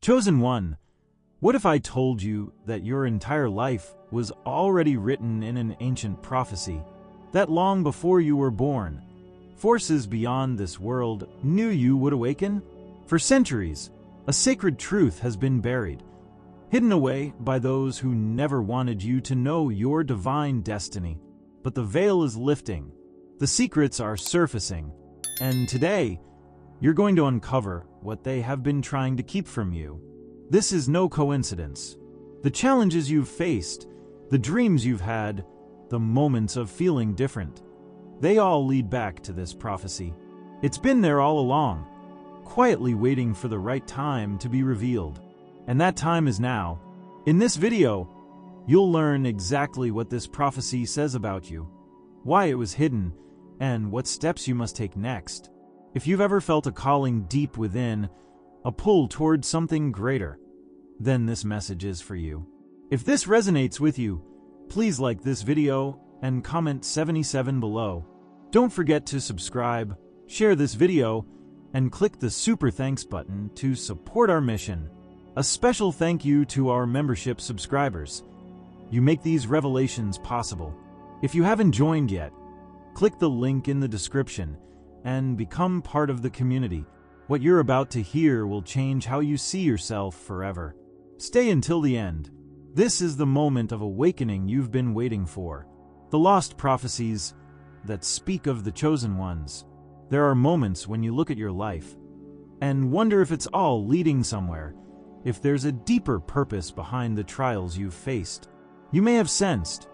Chosen one, what if I told you that your entire life was already written in an ancient prophecy, that long before you were born, forces beyond this world knew you would awaken? For centuries, a sacred truth has been buried, hidden away by those who never wanted you to know your divine destiny. But the veil is lifting, the secrets are surfacing, and today, you're going to uncover what they have been trying to keep from you. This is no coincidence. The challenges you've faced, the dreams you've had, the moments of feeling different, they all lead back to this prophecy. It's been there all along, quietly waiting for the right time to be revealed. And that time is now. In this video, you'll learn exactly what this prophecy says about you, why it was hidden, and what steps you must take next. If you've ever felt a calling deep within, a pull towards something greater, then this message is for you. If this resonates with you, please like this video and comment 77 below. Don't forget to subscribe, share this video, and click the super thanks button to support our mission. A special thank you to our membership subscribers. You make these revelations possible. If you haven't joined yet, click the link in the description and become part of the community. What you're about to hear will change how you see yourself forever. Stay until the end. This is the moment of awakening you've been waiting for. The lost prophecies that speak of the chosen ones. There are moments when you look at your life and wonder if it's all leading somewhere, if there's a deeper purpose behind the trials you've faced. You may have sensed,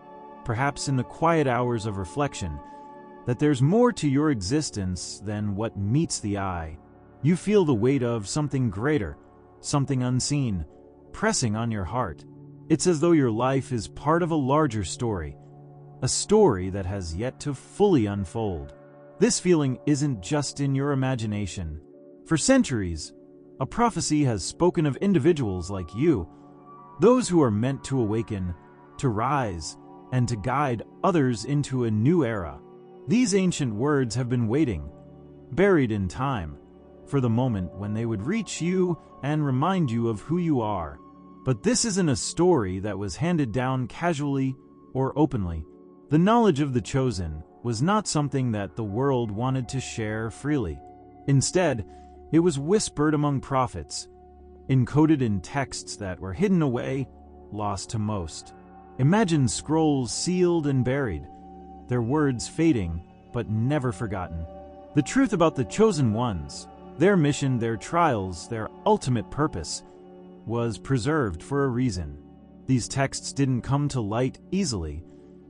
perhaps in the quiet hours of reflection, that there's more to your existence than what meets the eye. You feel the weight of something greater, something unseen, pressing on your heart. It's as though your life is part of a larger story, a story that has yet to fully unfold. This feeling isn't just in your imagination. For centuries, a prophecy has spoken of individuals like you, those who are meant to awaken, to rise, and to guide others into a new era. These ancient words have been waiting, buried in time, for the moment when they would reach you and remind you of who you are. But this isn't a story that was handed down casually or openly. The knowledge of the chosen was not something that the world wanted to share freely. Instead, it was whispered among prophets, encoded in texts that were hidden away, lost to most. Imagine scrolls sealed and buried, their words fading but never forgotten. The truth about the chosen ones, their mission, their trials, their ultimate purpose, was preserved for a reason. These texts didn't come to light easily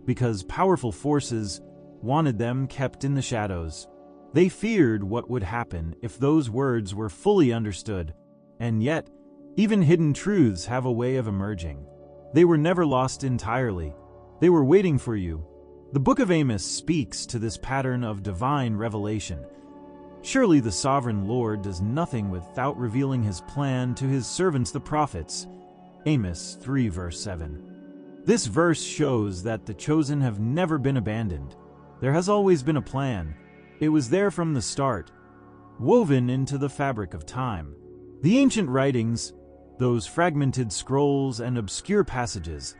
because powerful forces wanted them kept in the shadows. They feared what would happen if those words were fully understood, and yet, even hidden truths have a way of emerging. They were never lost entirely. They were waiting for you. The Book of Amos speaks to this pattern of divine revelation. Surely the sovereign Lord does nothing without revealing his plan to his servants the prophets. Amos 3 verse 7. This verse shows that the chosen have never been abandoned. There has always been a plan. It was there from the start, woven into the fabric of time. The ancient writings, those fragmented scrolls and obscure passages,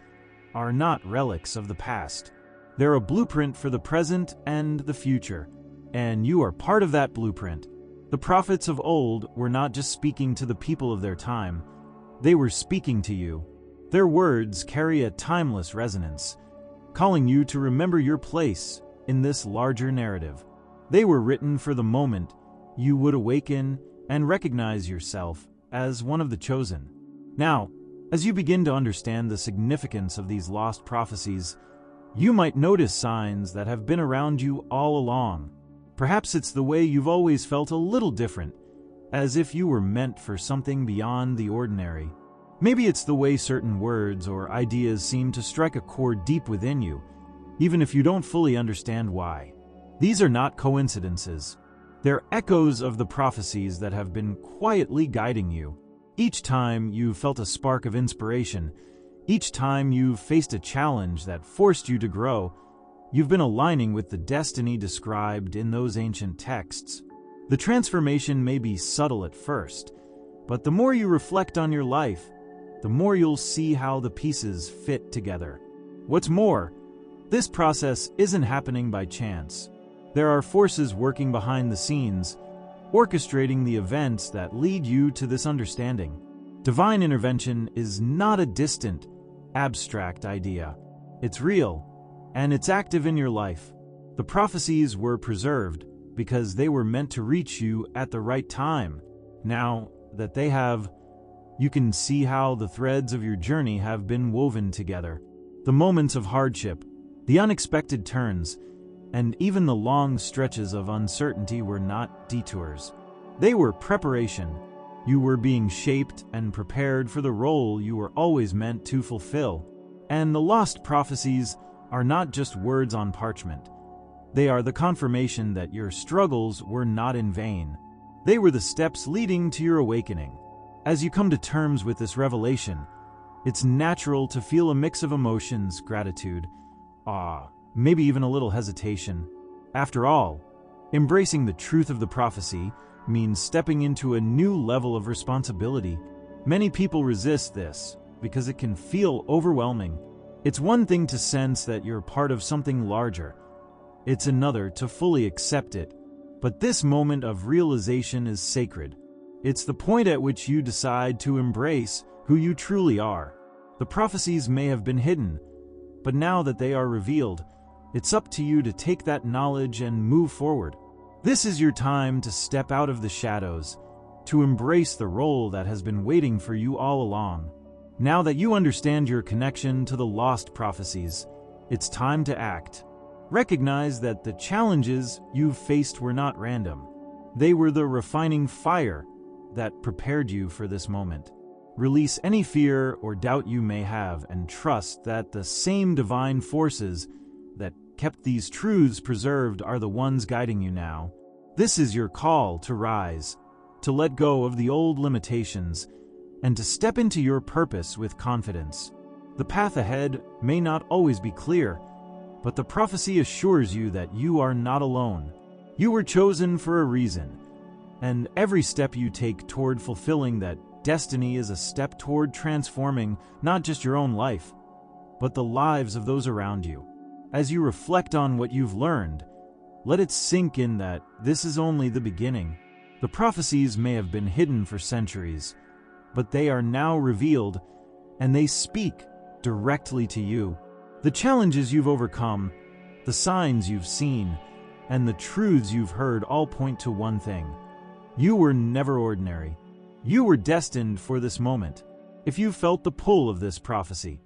are not relics of the past. They're a blueprint for the present and the future, and you are part of that blueprint. The prophets of old were not just speaking to the people of their time, they were speaking to you. Their words carry a timeless resonance, calling you to remember your place in this larger narrative. They were written for the moment you would awaken and recognize yourself as one of the chosen. Now, as you begin to understand the significance of these lost prophecies, you might notice signs that have been around you all along. Perhaps it's the way you've always felt a little different, as if you were meant for something beyond the ordinary. Maybe it's the way certain words or ideas seem to strike a chord deep within you, even if you don't fully understand why. These are not coincidences. They're echoes of the prophecies that have been quietly guiding you. Each time you've felt a spark of inspiration, each time you've faced a challenge that forced you to grow, you've been aligning with the destiny described in those ancient texts. The transformation may be subtle at first, But the more you reflect on your life, the more you'll see how the pieces fit together. What's more, this process isn't happening by chance. There are forces working behind the scenes, orchestrating the events that lead you to this understanding. Divine intervention is not a distant, abstract idea. It's real, and it's active in your life. The prophecies were preserved because they were meant to reach you at the right time. Now that they have, you can see how the threads of your journey have been woven together. The moments of hardship, the unexpected turns, and even the long stretches of uncertainty were not detours. They were preparation. You were being shaped and prepared for the role you were always meant to fulfill. And the lost prophecies are not just words on parchment. They are the confirmation that your struggles were not in vain. They were the steps leading to your awakening. As you come to terms with this revelation, it's natural to feel a mix of emotions: gratitude, awe, maybe even a little hesitation. After all, embracing the truth of the prophecy means stepping into a new level of responsibility. Many people resist this because it can feel overwhelming. It's one thing to sense that you're part of something larger. It's another to fully accept it. But this moment of realization is sacred. It's the point at which you decide to embrace who you truly are. The prophecies may have been hidden, but now that they are revealed, it's up to you to take that knowledge and move forward. This is your time to step out of the shadows, to embrace the role that has been waiting for you all along. Now that you understand your connection to the lost prophecies, it's time to act. Recognize that the challenges you've faced were not random. They were the refining fire that prepared you for this moment. Release any fear or doubt you may have and trust that the same divine forces that kept these truths preserved are the ones guiding you now. This is your call to rise, to let go of the old limitations, and to step into your purpose with confidence. The path ahead may not always be clear, but the prophecy assures you that you are not alone. You were chosen for a reason, and every step you take toward fulfilling that destiny is a step toward transforming not just your own life, but the lives of those around you. As you reflect on what you've learned, let it sink in that this is only the beginning. The prophecies may have been hidden for centuries, but they are now revealed, and they speak directly to you. The challenges you've overcome, the signs you've seen, and the truths you've heard all point to one thing. You were never ordinary. You were destined for this moment. If you felt the pull of this prophecy,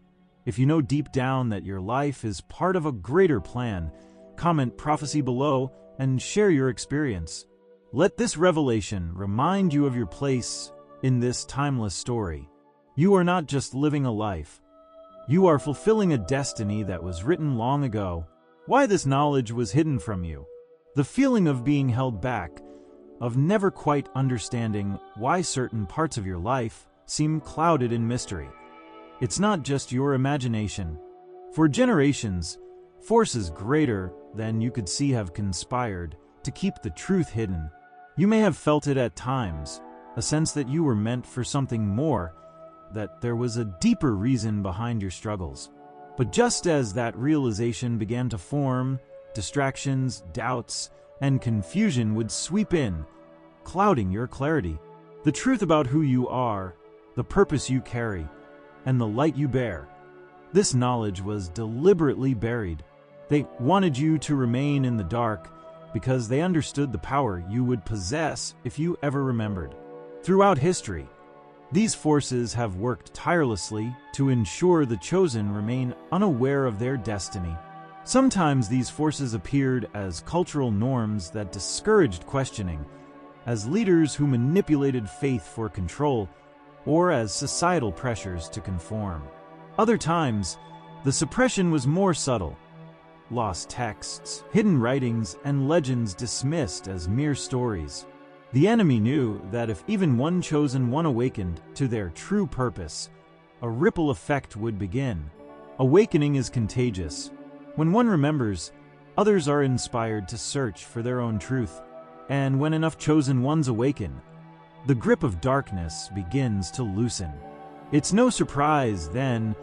if you know deep down that your life is part of a greater plan, comment prophecy below and share your experience. Let this revelation remind you of your place in this timeless story. You are not just living a life. You are fulfilling a destiny that was written long ago. Why this knowledge was hidden from you? The feeling of being held back, of never quite understanding why certain parts of your life seem clouded in mystery. It's not just your imagination. For generations, forces greater than you could see have conspired to keep the truth hidden. You may have felt it at times, a sense that you were meant for something more, that there was a deeper reason behind your struggles. But just as that realization began to form, distractions, doubts, and confusion would sweep in, clouding your clarity. The truth about who you are, the purpose you carry, and the light you bear. This knowledge was deliberately buried. They wanted you to remain in the dark because they understood the power you would possess if you ever remembered. Throughout history, these forces have worked tirelessly to ensure the chosen remain unaware of their destiny. Sometimes these forces appeared as cultural norms that discouraged questioning, as leaders who manipulated faith for control, or as societal pressures to conform. Other times, the suppression was more subtle. Lost texts, hidden writings, and legends dismissed as mere stories. The enemy knew that if even one chosen one awakened to their true purpose, a ripple effect would begin. Awakening is contagious. When one remembers, others are inspired to search for their own truth. And when enough chosen ones awaken, the grip of darkness begins to loosen. It's no surprise, then,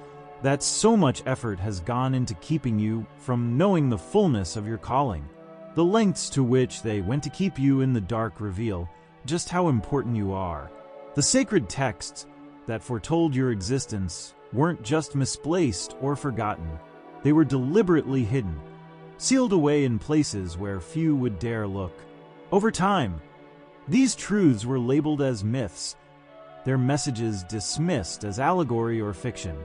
that so much effort has gone into keeping you from knowing the fullness of your calling. The lengths to which they went to keep you in the dark reveal just how important you are. The sacred texts that foretold your existence weren't just misplaced or forgotten. They were deliberately hidden, sealed away in places where few would dare look. Over time, these truths were labeled as myths, their messages dismissed as allegory or fiction.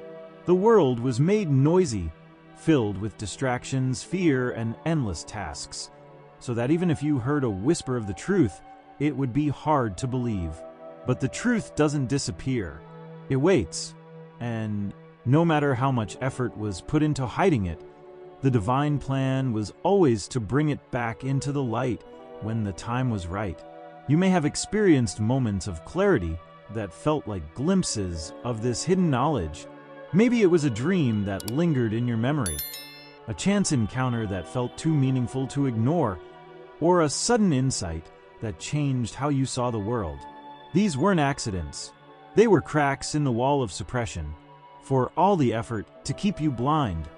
The world was made noisy, filled with distractions, fear, and endless tasks, so that even if you heard a whisper of the truth, it would be hard to believe. But the truth doesn't disappear. It waits, and no matter how much effort was put into hiding it, the divine plan was always to bring it back into the light when the time was right. You may have experienced moments of clarity that felt like glimpses of this hidden knowledge. Maybe it was a dream that lingered in your memory, a chance encounter that felt too meaningful to ignore, or a sudden insight that changed how you saw the world. These weren't accidents. They were cracks in the wall of suppression. For all the effort to keep you blind,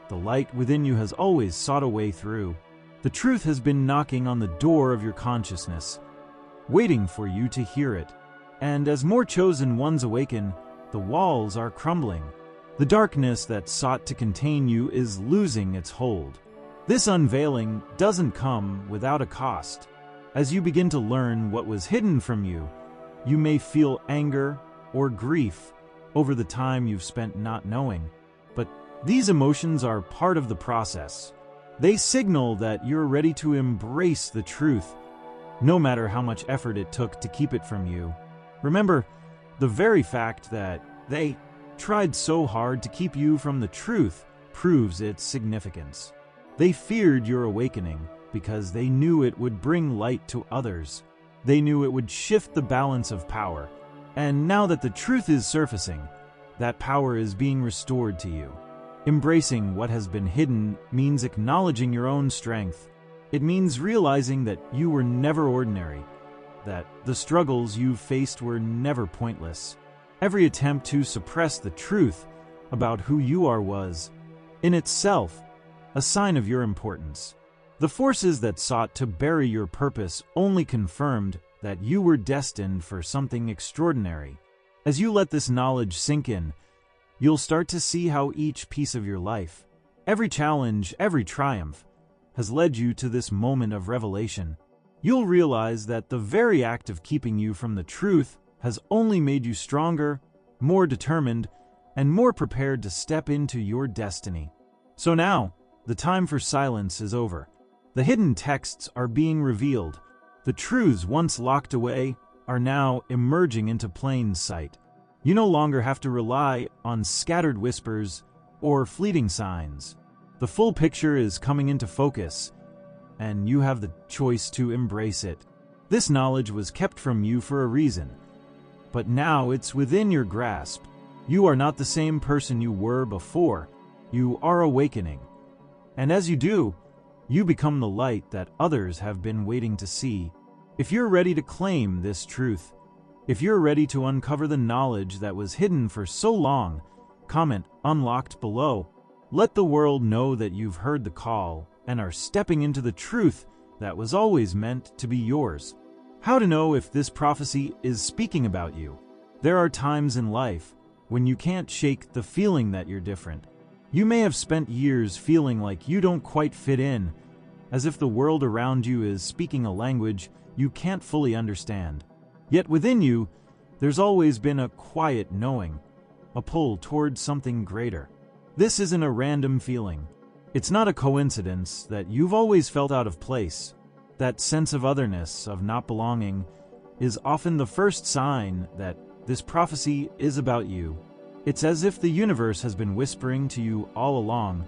the light within you has always sought a way through. The truth has been knocking on the door of your consciousness, waiting for you to hear it. And as more chosen ones awaken, the walls are crumbling. The darkness that sought to contain you is losing its hold. This unveiling doesn't come without a cost. As you begin to learn what was hidden from you, you may feel anger or grief over the time you've spent not knowing. But these emotions are part of the process. They signal that you're ready to embrace the truth, no matter how much effort it took to keep it from you. Remember, the very fact that they tried so hard to keep you from the truth proves its significance. They feared your awakening because they knew it would bring light to others. They knew it would shift the balance of power. And now that the truth is surfacing, that power is being restored to you. Embracing what has been hidden means acknowledging your own strength. It means realizing that you were never ordinary, that the struggles you faced were never pointless. Every attempt to suppress the truth about who you are was, in itself, a sign of your importance. The forces that sought to bury your purpose only confirmed that you were destined for something extraordinary. As you let this knowledge sink in, you'll start to see how each piece of your life, every challenge, every triumph, has led you to this moment of revelation. You'll realize that the very act of keeping you from the truth has only made you stronger, more determined, and more prepared to step into your destiny. So now, the time for silence is over. The hidden texts are being revealed. The truths once locked away are now emerging into plain sight. You no longer have to rely on scattered whispers or fleeting signs. The full picture is coming into focus, and you have the choice to embrace it. This knowledge was kept from you for a reason, but now it's within your grasp. You are not the same person you were before. You are awakening. And as you do, you become the light that others have been waiting to see. If you're ready to claim this truth, if you're ready to uncover the knowledge that was hidden for so long, comment "Unlocked" below. Let the world know that you've heard the call and are stepping into the truth that was always meant to be yours. How to know if this prophecy is speaking about you? There are times in life when you can't shake the feeling that you're different. You may have spent years feeling like you don't quite fit in, as if the world around you is speaking a language you can't fully understand. Yet within you, there's always been a quiet knowing, a pull towards something greater. This isn't a random feeling. It's not a coincidence that you've always felt out of place. That sense of otherness, of not belonging, is often the first sign that this prophecy is about you. It's as if the universe has been whispering to you all along,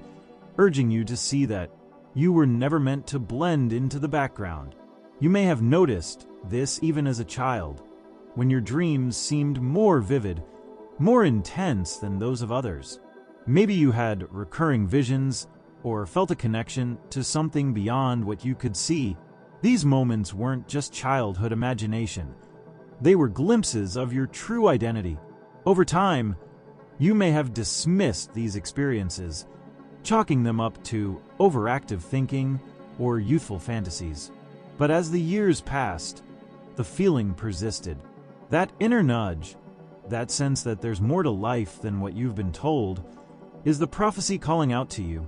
urging you to see that you were never meant to blend into the background. You may have noticed this even as a child, when your dreams seemed more vivid, more intense than those of others. Maybe you had recurring visions or felt a connection to something beyond what you could see. These moments weren't just childhood imagination. They were glimpses of your true identity. Over time, you may have dismissed these experiences, chalking them up to overactive thinking or youthful fantasies. But as the years passed, the feeling persisted. That inner nudge, that sense that there's more to life than what you've been told, is the prophecy calling out to you,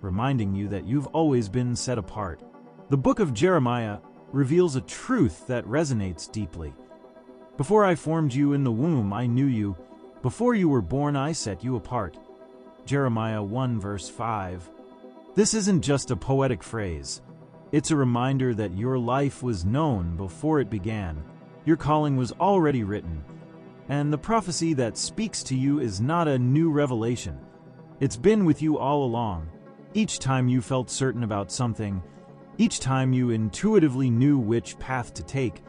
reminding you that you've always been set apart. The book of Jeremiah reveals a truth that resonates deeply. Before I formed you in the womb, I knew you. Before you were born, I set you apart. Jeremiah 1 verse 5. This isn't just a poetic phrase. It's a reminder that your life was known before it began. Your calling was already written. And the prophecy that speaks to you is not a new revelation. It's been with you all along. Each time you felt certain about something, each time you intuitively knew which path to take,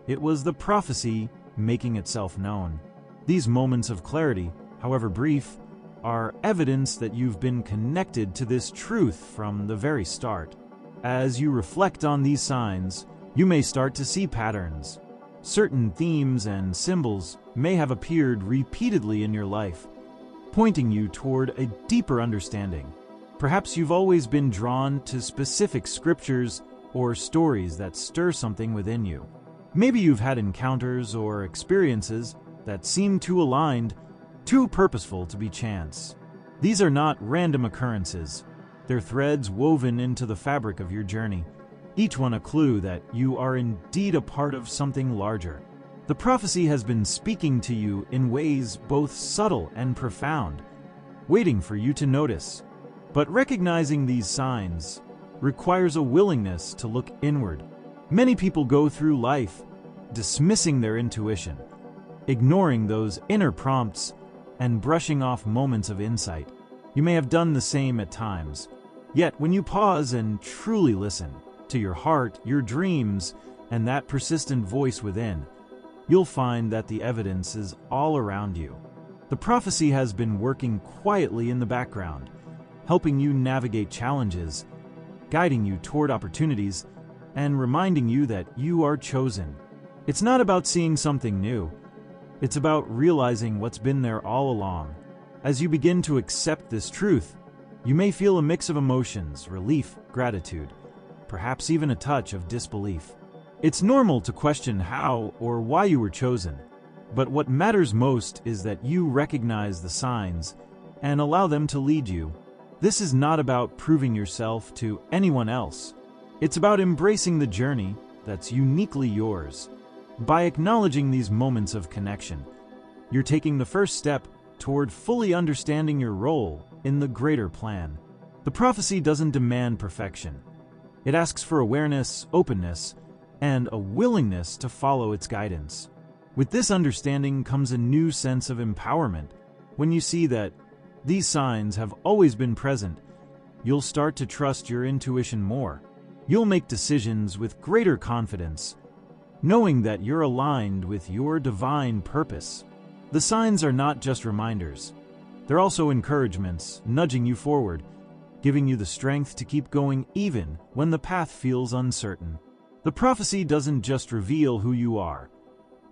it was the prophecy making itself known. These moments of clarity, however brief, are evidence that you've been connected to this truth from the very start. As you reflect on these signs, you may start to see patterns. Certain themes and symbols may have appeared repeatedly in your life, pointing you toward a deeper understanding. Perhaps you've always been drawn to specific scriptures or stories that stir something within you. Maybe you've had encounters or experiences that seem too aligned, too purposeful to be chance. These are not random occurrences. They're threads woven into the fabric of your journey, each one a clue that you are indeed a part of something larger. The prophecy has been speaking to you in ways both subtle and profound, waiting for you to notice. But recognizing these signs requires a willingness to look inward. Many people go through life dismissing their intuition, ignoring those inner prompts, and brushing off moments of insight. You may have done the same at times. Yet when you pause and truly listen to your heart, your dreams, and that persistent voice within, you'll find that the evidence is all around you. The prophecy has been working quietly in the background, helping you navigate challenges, guiding you toward opportunities, and reminding you that you are chosen. It's not about seeing something new. It's about realizing what's been there all along. As you begin to accept this truth, you may feel a mix of emotions, relief, gratitude, perhaps even a touch of disbelief. It's normal to question how or why you were chosen, but what matters most is that you recognize the signs and allow them to lead you. This is not about proving yourself to anyone else. It's about embracing the journey that's uniquely yours. By acknowledging these moments of connection, you're taking the first step toward fully understanding your role in the greater plan. The prophecy doesn't demand perfection. It asks for awareness, openness, and a willingness to follow its guidance. With this understanding comes a new sense of empowerment. When you see that these signs have always been present, you'll start to trust your intuition more. You'll make decisions with greater confidence, knowing that you're aligned with your divine purpose. The signs are not just reminders. They're also encouragements, nudging you forward, giving you the strength to keep going even when the path feels uncertain. The prophecy doesn't just reveal who you are.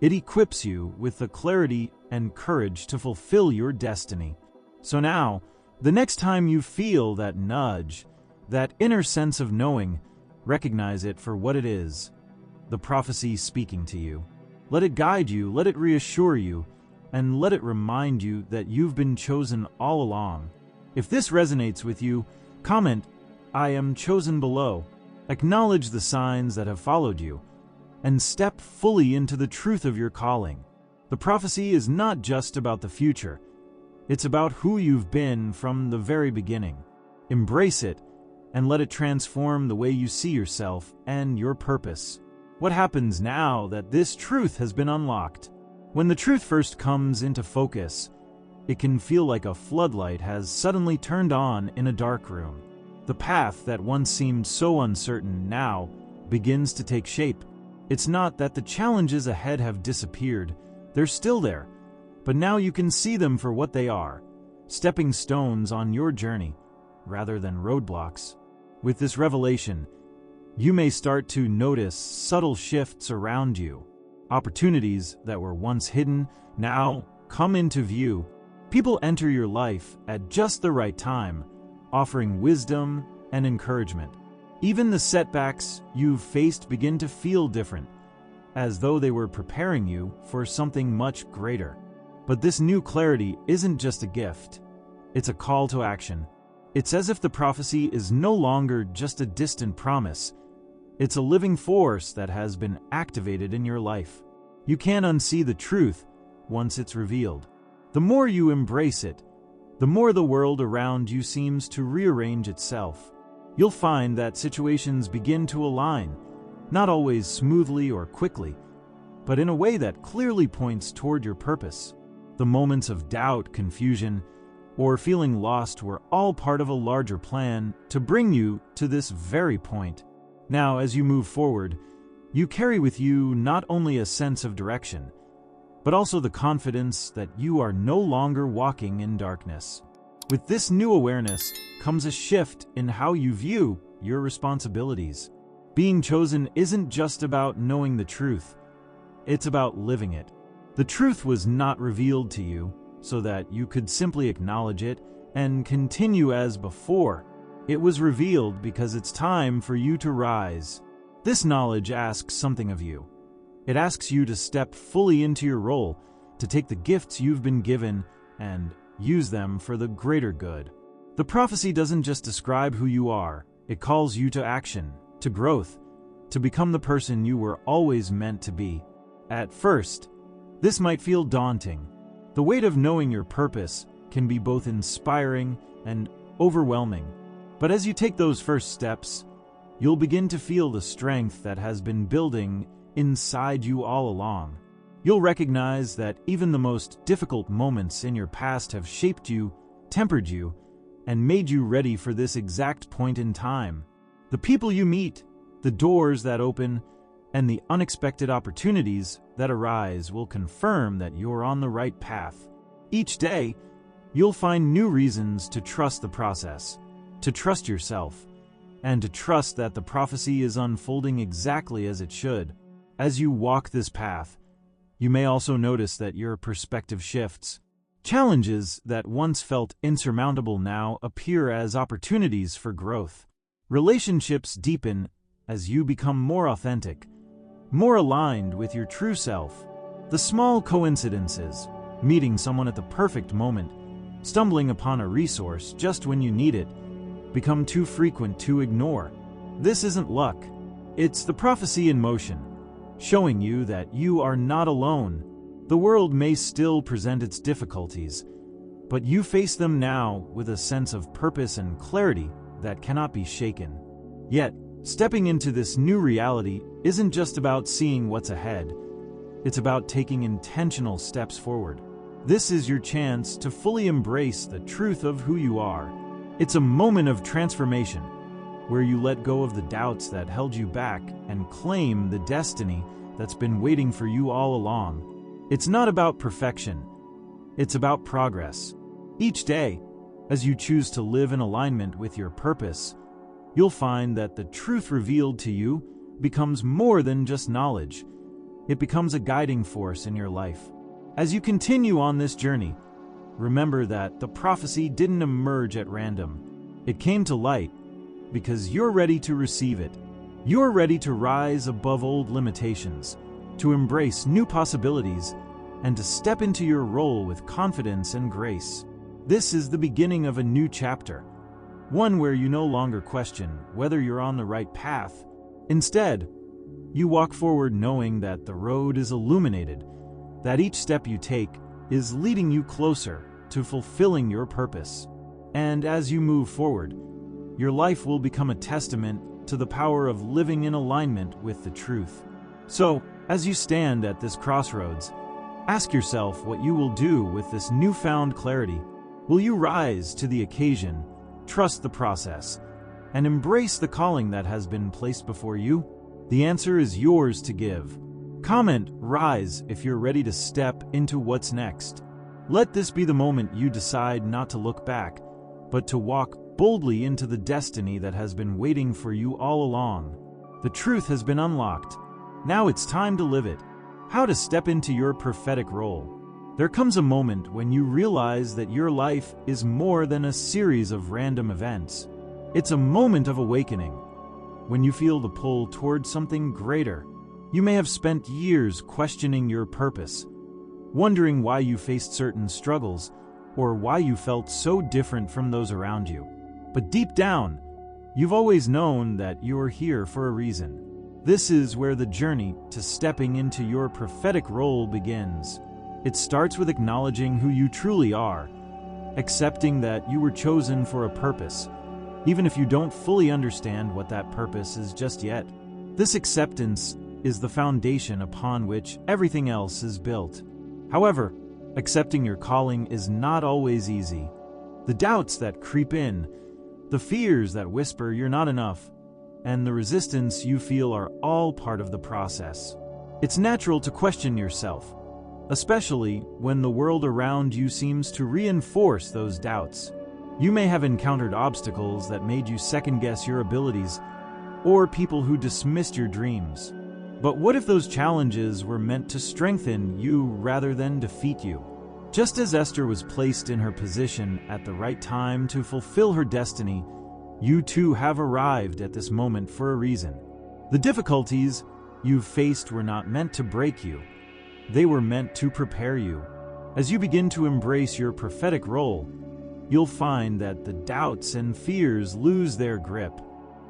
It equips you with the clarity and courage to fulfill your destiny. So now, the next time you feel that nudge, that inner sense of knowing, recognize it for what it is. The prophecy speaking to you. Let it guide you, let it reassure you, and let it remind you that you've been chosen all along. If this resonates with you, comment, "I am chosen" below. Acknowledge the signs that have followed you, and step fully into the truth of your calling. The prophecy is not just about the future. It's about who you've been from the very beginning. Embrace it, and let it transform the way you see yourself and your purpose. What happens now that this truth has been unlocked? When the truth first comes into focus, it can feel like a floodlight has suddenly turned on in a dark room. The path that once seemed so uncertain now begins to take shape. It's not that the challenges ahead have disappeared. They're still there, but now you can see them for what they are, stepping stones on your journey, rather than roadblocks. With this revelation, you may start to notice subtle shifts around you. Opportunities that were once hidden now come into view. People enter your life at just the right time, offering wisdom and encouragement. Even the setbacks you've faced begin to feel different, as though they were preparing you for something much greater. But this new clarity isn't just a gift. It's a call to action. It's as if the prophecy is no longer just a distant promise. It's a living force that has been activated in your life. You can't unsee the truth once it's revealed. The more you embrace it, the more the world around you seems to rearrange itself. You'll find that situations begin to align, not always smoothly or quickly, but in a way that clearly points toward your purpose. The moments of doubt, confusion, or feeling lost were all part of a larger plan to bring you to this very point. Now, as you move forward, you carry with you not only a sense of direction, but also the confidence that you are no longer walking in darkness. With this new awareness comes a shift in how you view your responsibilities. Being chosen isn't just about knowing the truth, it's about living it. The truth was not revealed to you so that you could simply acknowledge it and continue as before. It was revealed because it's time for you to rise. This knowledge asks something of you. It asks you to step fully into your role, to take the gifts you've been given and use them for the greater good. The prophecy doesn't just describe who you are, it calls you to action, to growth, to become the person you were always meant to be. At first, this might feel daunting. The weight of knowing your purpose can be both inspiring and overwhelming. But as you take those first steps, you'll begin to feel the strength that has been building inside you all along. You'll recognize that even the most difficult moments in your past have shaped you, tempered you, and made you ready for this exact point in time. The people you meet, the doors that open, and the unexpected opportunities that arise will confirm that you're on the right path. Each day, you'll find new reasons to trust the process, to trust yourself, and to trust that the prophecy is unfolding exactly as it should. As you walk this path, you may also notice that your perspective shifts. Challenges that once felt insurmountable now appear as opportunities for growth. Relationships deepen as you become more authentic, more aligned with your true self. The small coincidences, meeting someone at the perfect moment, stumbling upon a resource just when you need it, become too frequent to ignore. This isn't luck. It's the prophecy in motion, showing you that you are not alone. The world may still present its difficulties, but you face them now with a sense of purpose and clarity that cannot be shaken. Yet, stepping into this new reality isn't just about seeing what's ahead. It's about taking intentional steps forward. This is your chance to fully embrace the truth of who you are. It's a moment of transformation, where you let go of the doubts that held you back and claim the destiny that's been waiting for you all along. It's not about perfection. It's about progress. Each day, as you choose to live in alignment with your purpose, you'll find that the truth revealed to you becomes more than just knowledge. It becomes a guiding force in your life. As you continue on this journey, remember that the prophecy didn't emerge at random. It came to light because you're ready to receive it. You're ready to rise above old limitations, to embrace new possibilities, and to step into your role with confidence and grace. This is the beginning of a new chapter, one where you no longer question whether you're on the right path. Instead, you walk forward knowing that the road is illuminated, that each step you take is leading you closer to fulfilling your purpose. And as you move forward, your life will become a testament to the power of living in alignment with the truth. So, as you stand at this crossroads, ask yourself what you will do with this newfound clarity. Will you rise to the occasion, trust the process, and embrace the calling that has been placed before you? The answer is yours to give. Comment "Rise" if you're ready to step into what's next. Let this be the moment you decide not to look back, but to walk boldly into the destiny that has been waiting for you all along. The truth has been unlocked. Now it's time to live it. How to step into your prophetic role. There comes a moment when you realize that your life is more than a series of random events. It's a moment of awakening, when you feel the pull towards something greater. You may have spent years questioning your purpose, wondering why you faced certain struggles, or why you felt so different from those around you. But deep down, you've always known that you're here for a reason. This is where the journey to stepping into your prophetic role begins. It starts with acknowledging who you truly are, accepting that you were chosen for a purpose, even if you don't fully understand what that purpose is just yet. This acceptance is the foundation upon which everything else is built. However, accepting your calling is not always easy. The doubts that creep in, the fears that whisper you're not enough, and the resistance you feel are all part of the process. It's natural to question yourself, especially when the world around you seems to reinforce those doubts. You may have encountered obstacles that made you second-guess your abilities, or people who dismissed your dreams. But what if those challenges were meant to strengthen you rather than defeat you? Just as Esther was placed in her position at the right time to fulfill her destiny, you too have arrived at this moment for a reason. The difficulties you've faced were not meant to break you. They were meant to prepare you. As you begin to embrace your prophetic role, you'll find that the doubts and fears lose their grip.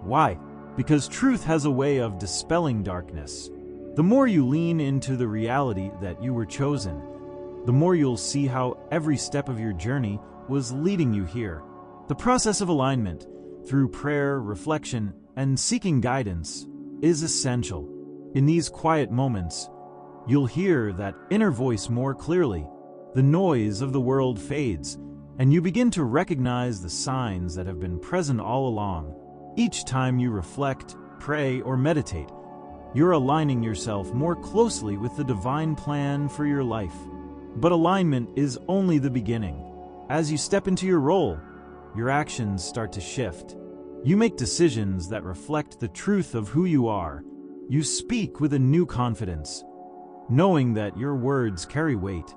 Why? Because truth has a way of dispelling darkness. The more you lean into the reality that you were chosen, the more you'll see how every step of your journey was leading you here. The process of alignment, through prayer, reflection, and seeking guidance, is essential. In these quiet moments, you'll hear that inner voice more clearly. The noise of the world fades, and you begin to recognize the signs that have been present all along. Each time you reflect, pray, or meditate, you're aligning yourself more closely with the divine plan for your life. But alignment is only the beginning. As you step into your role, your actions start to shift. You make decisions that reflect the truth of who you are. You speak with a new confidence, knowing that your words carry weight.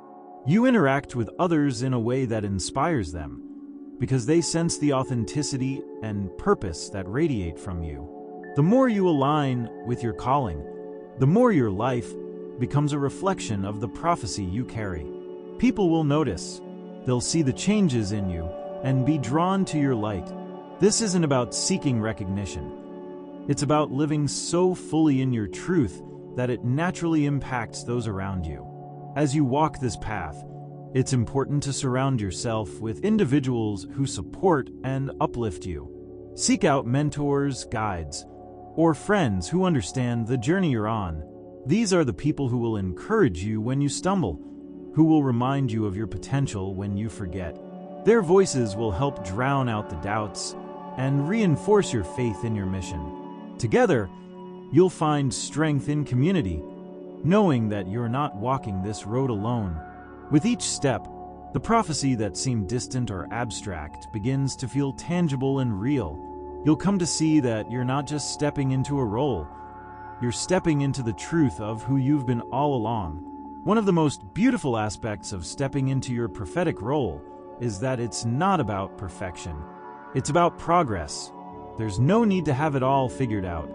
You interact with others in a way that inspires them, because they sense the authenticity and purpose that radiate from you. The more you align with your calling, the more your life becomes a reflection of the prophecy you carry. People will notice. They'll see the changes in you and be drawn to your light. This isn't about seeking recognition. It's about living so fully in your truth that it naturally impacts those around you. As you walk this path, it's important to surround yourself with individuals who support and uplift you. Seek out mentors, guides, or friends who understand the journey you're on. These are the people who will encourage you when you stumble, who will remind you of your potential when you forget. Their voices will help drown out the doubts and reinforce your faith in your mission. Together, you'll find strength in community, knowing that you're not walking this road alone. With each step, the prophecy that seemed distant or abstract begins to feel tangible and real. You'll come to see that you're not just stepping into a role, you're stepping into the truth of who you've been all along. One of the most beautiful aspects of stepping into your prophetic role is that it's not about perfection. It's about progress. There's no need to have it all figured out.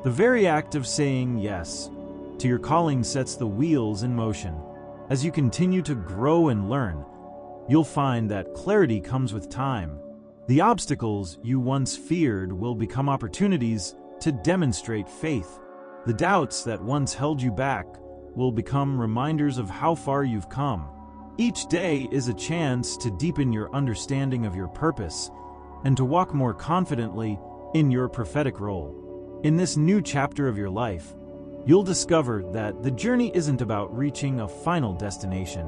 The very act of saying yes to your calling sets the wheels in motion. As you continue to grow and learn, you'll find that clarity comes with time. The obstacles you once feared will become opportunities to demonstrate faith. The doubts that once held you back will become reminders of how far you've come. Each day is a chance to deepen your understanding of your purpose and to walk more confidently in your prophetic role. In this new chapter of your life, you'll discover that the journey isn't about reaching a final destination.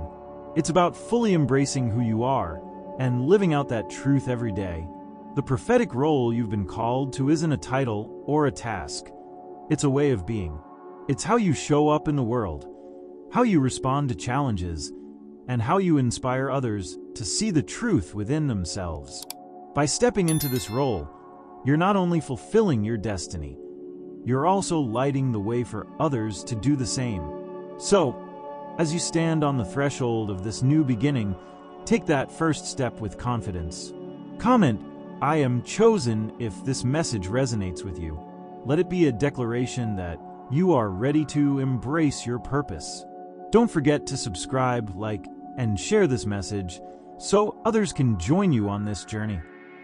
It's about fully embracing who you are and living out that truth every day. The prophetic role you've been called to isn't a title or a task. It's a way of being. It's how you show up in the world, how you respond to challenges, and how you inspire others to see the truth within themselves. By stepping into this role, you're not only fulfilling your destiny, you're also lighting the way for others to do the same. So, as you stand on the threshold of this new beginning, take that first step with confidence. Comment, "I am chosen," if this message resonates with you. Let it be a declaration that you are ready to embrace your purpose. Don't forget to subscribe, like, and share this message so others can join you on this journey.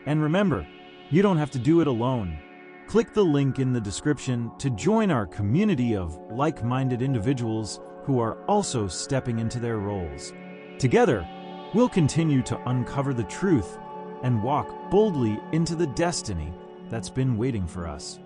And remember, you don't have to do it alone. Click the link in the description to join our community of like-minded individuals who are also stepping into their roles. Together, we'll continue to uncover the truth and walk boldly into the destiny that's been waiting for us.